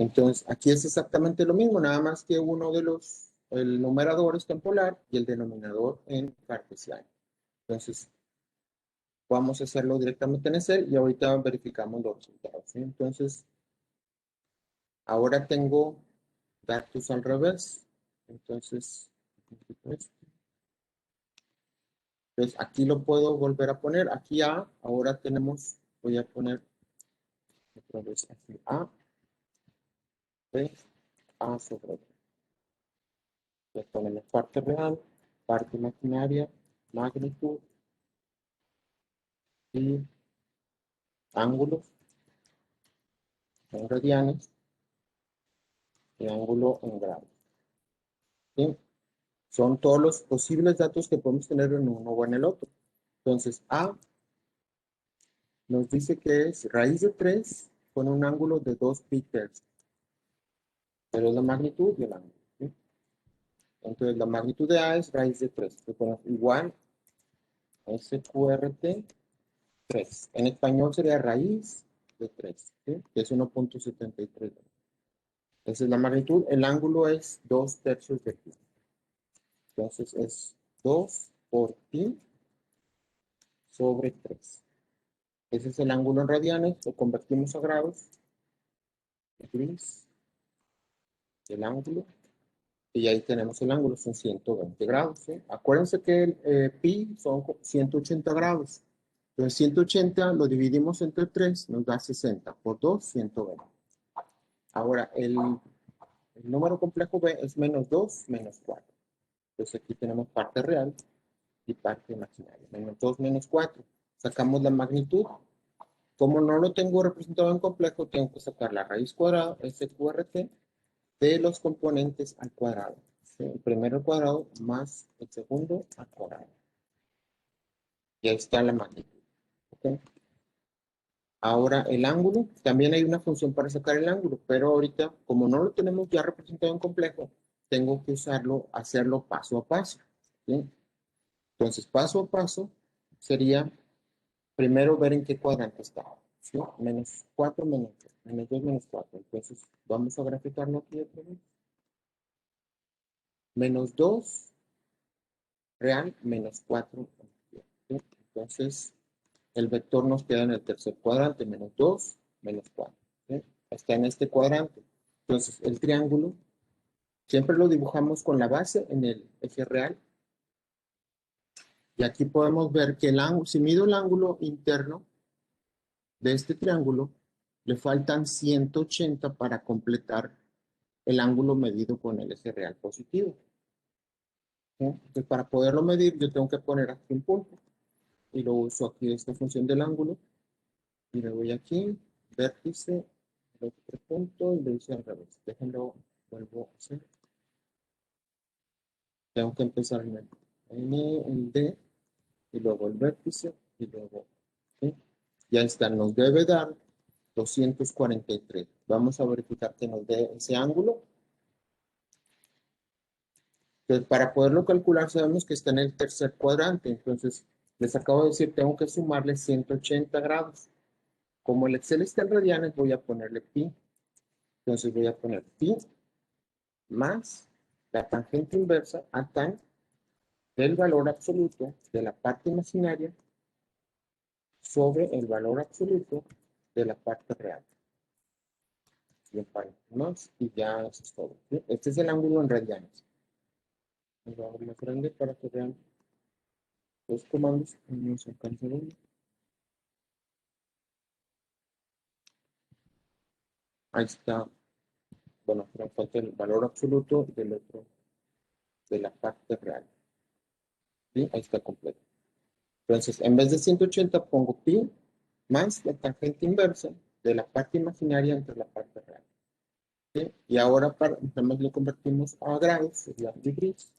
Entonces, aquí es exactamente lo mismo, nada más que uno de el numerador está en polar y el denominador en cartesiano. Entonces, vamos a hacerlo directamente en Excel y ahorita verificamos los resultados, ¿sí? Entonces, ahora tengo datos al revés. Entonces, aquí lo puedo volver a poner. Aquí A, ahora tenemos, voy a poner otra vez aquí A, B, A sobre B. Ya ponemos parte real, parte imaginaria, magnitud y ángulos en radianes y ángulo en grados. ¿Sí? Son todos los posibles datos que podemos tener en uno o en el otro. Entonces, A nos dice que es raíz de 3 con un ángulo de 2 pi tercios. Pero es la magnitud y el ángulo. ¿Sí? Entonces, la magnitud de A es raíz de 3. Igual SQRT 3. En español sería raíz de 3, ¿sí? Que es 1.73. Esa es la magnitud. El ángulo es 2 tercios de pi. Entonces es 2 por pi sobre 3. Ese es el ángulo en radianes. Lo convertimos a grados. Gris. El ángulo. Y ahí tenemos el ángulo. Son 120 grados. ¿Sí? Acuérdense que el pi son 180 grados. Entonces 180 lo dividimos entre 3. Nos da 60. Por 2, 120. Ahora el número complejo B es menos 2, menos 4. Entonces aquí tenemos parte real y parte imaginaria. Menos 2, menos 4. Sacamos la magnitud. Como no lo tengo representado en complejo, tengo que sacar la raíz cuadrada, SQRT, de los componentes al cuadrado. ¿Sí? El primero al cuadrado más el segundo al cuadrado. Y ahí está la magnitud. ¿Okay? Ahora el ángulo, también hay una función para sacar el ángulo, pero ahorita, como no lo tenemos ya representado en complejo, tengo que hacerlo paso a paso. ¿Sí? Entonces, paso a paso sería primero ver en qué cuadrante está. ¿Sí? Menos 4, menos 2, menos 2, menos 4. Entonces, vamos a graficarlo aquí otra vez. Menos 2, real, menos 4. ¿Sí? Entonces, el vector nos queda en el tercer cuadrante, menos 2, menos 4. ¿Sí? Está en este cuadrante. Entonces, el triángulo siempre lo dibujamos con la base en el eje real. Y aquí podemos ver que el ángulo, si mido el ángulo interno de este triángulo, le faltan 180 para completar el ángulo medido con el eje real positivo. ¿Sí? Entonces, para poderlo medir, yo tengo que poner aquí un punto. Y lo uso aquí esta función del ángulo. Y le voy aquí, vértice, el otro punto, y lo hice al revés. Déjenlo, vuelvo a hacer. Tengo que empezar en el D, y luego el vértice, y luego, ¿sí? Ya está, nos debe dar 243. Vamos a verificar que nos dé ese ángulo. Entonces, para poderlo calcular, sabemos que está en el tercer cuadrante. Entonces, les acabo de decir, tengo que sumarle 180 grados. Como el Excel está en radianes, voy a ponerle pi. Entonces, voy a poner pi más la tangente inversa a tan del valor absoluto de la parte imaginaria sobre el valor absoluto de la parte real. Y más, y ya eso es todo. ¿Sí? Este es el ángulo en radianes. Lo hago más grande para que vean los comandos. No se alcanza a ver. Ahí está. Bueno, pero falta el valor absoluto del otro, de la parte real. ¿Sí? Ahí está completo. Entonces, en vez de 180 pongo pi más la tangente inversa de la parte imaginaria entre la parte real. ¿Sí? Y ahora nada más lo convertimos a grados, sería pi gris,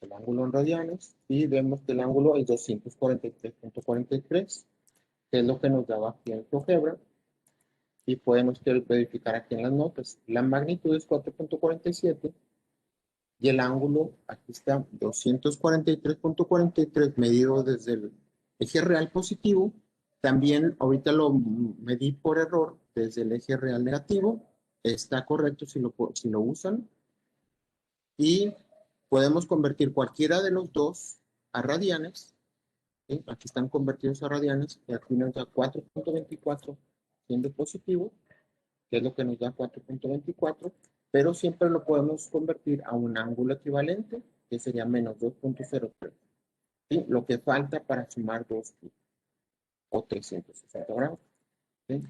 el ángulo en radianes, y vemos que el ángulo es 243.43, que es lo que nos daba aquí en GeoGebra, y podemos verificar aquí en las notas. La magnitud es 4.47 y el ángulo, aquí está, 243.43 medido desde el eje real positivo También ahorita lo medí por error desde el eje real negativo. Está correcto si lo usan. Y podemos convertir cualquiera de los dos a radianes. ¿Sí? Aquí están convertidos a radianes y aquí nos da 4.24 siendo positivo, que es lo que nos da 4.24, pero siempre lo podemos convertir a un ángulo equivalente, que sería menos 2.03. ¿Sí? Lo que falta para sumar 2 o 360 grados. ¿Sí?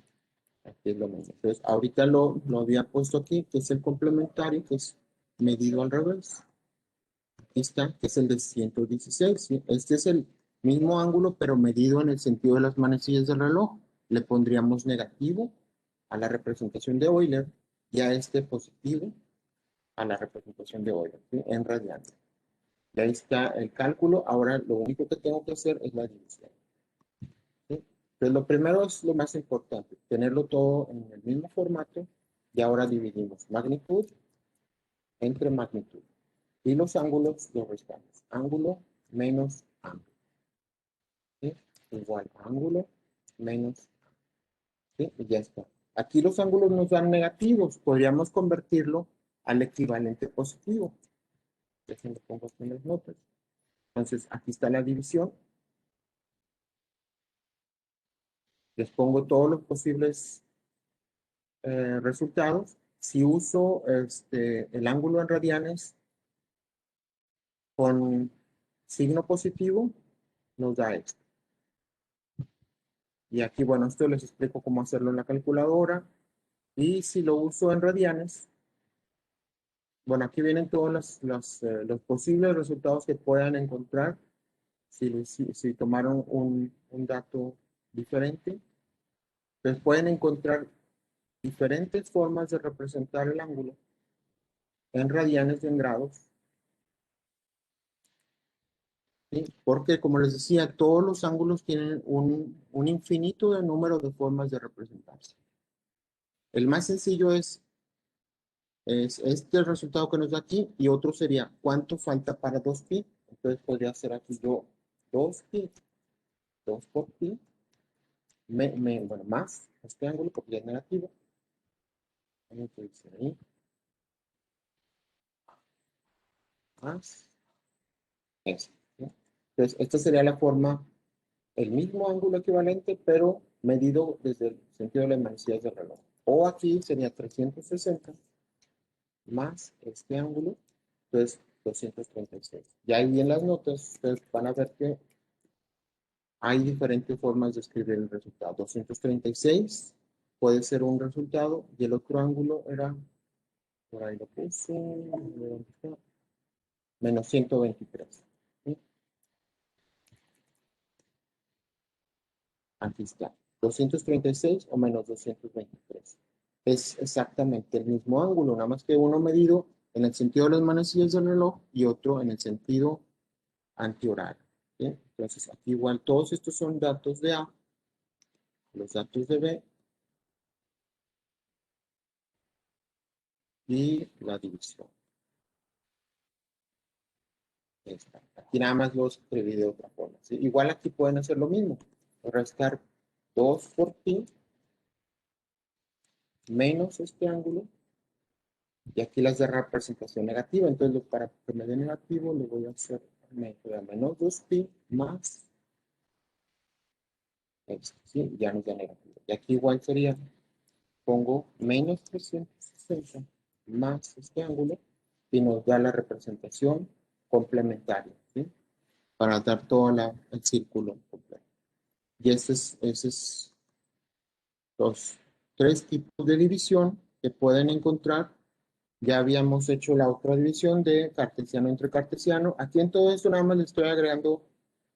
Aquí es lo mismo. Entonces, ahorita lo había puesto aquí, que es el complementario, que es medido al revés. Aquí está, que es el de 116. ¿Sí? Este es el mismo ángulo, pero medido en el sentido de las manecillas del reloj. Le pondríamos negativo a la representación de Euler y a este positivo a la representación de Euler, ¿sí? En radianes. Y ahí está el cálculo. Ahora lo único que tengo que hacer es la división. ¿Sí? Entonces lo primero es lo más importante, tenerlo todo en el mismo formato y ahora dividimos magnitud entre magnitud. Y los ángulos los restamos. Ángulo menos ángulo. ¿Sí? Igual ángulo menos ángulo. ¿Sí? Y ya está. Aquí los ángulos nos dan negativos. Podríamos convertirlo al equivalente positivo. Déjenme pongo aquí en las notas. Entonces, aquí está la división. Les pongo todos los posibles resultados. Si uso el ángulo en radianes con signo positivo, nos da esto. Y aquí, bueno, esto les explico cómo hacerlo en la calculadora. Y si lo uso en radianes, bueno, aquí vienen todos los posibles resultados que puedan encontrar si tomaron un dato diferente. Entonces pueden encontrar diferentes formas de representar el ángulo en radianes y en grados. ¿Sí? Porque, como les decía, todos los ángulos tienen un infinito de número de formas de representarse. El más sencillo es este resultado que nos da aquí y otro sería ¿cuánto falta para 2pi? Entonces podría hacer aquí yo 2pi, 2 por pi, bueno, más este ángulo porque ya es negativo. Vamos a decir ahí. Más eso. ¿Sí? Entonces, esta sería la forma, el mismo ángulo equivalente, pero medido desde el sentido de las manecillas del reloj. O aquí sería 360 más este ángulo, entonces 236. Y ahí en las notas ustedes van a ver que hay diferentes formas de escribir el resultado. 236 puede ser un resultado y el otro ángulo era, por ahí lo puse, menos 123. ¿Sí? Aquí está. 236 o menos 223. Es exactamente el mismo ángulo, nada más que uno medido en el sentido de las manecillas del reloj y otro en el sentido antihorario. ¿Sí? Entonces, aquí igual todos estos son datos de A, los datos de B y la división. Aquí nada más los escribí de otra forma. ¿Sí? Igual aquí pueden hacer lo mismo. Restar 2 por pi menos este ángulo. Y aquí las de representación negativa. Entonces, para que me dé negativo, le voy a hacer menos 2pi más esto. ¿Sí? Ya nos da negativo. Y aquí igual sería, pongo menos 360 más este ángulo y nos da la representación complementaria. ¿Sí? Para dar todo el círculo completo. Y ese es los 3 tipos de división que pueden encontrar. Ya habíamos hecho la otra división de cartesiano entre cartesiano. Aquí en todo esto nada más le estoy agregando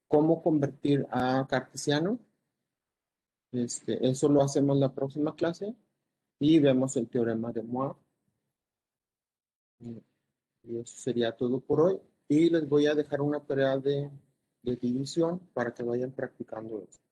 cómo convertir a cartesiano. Eso lo hacemos la próxima clase y vemos el teorema de Moivre. Y eso sería todo por hoy. Y les voy a dejar una tarea de división para que vayan practicando esto.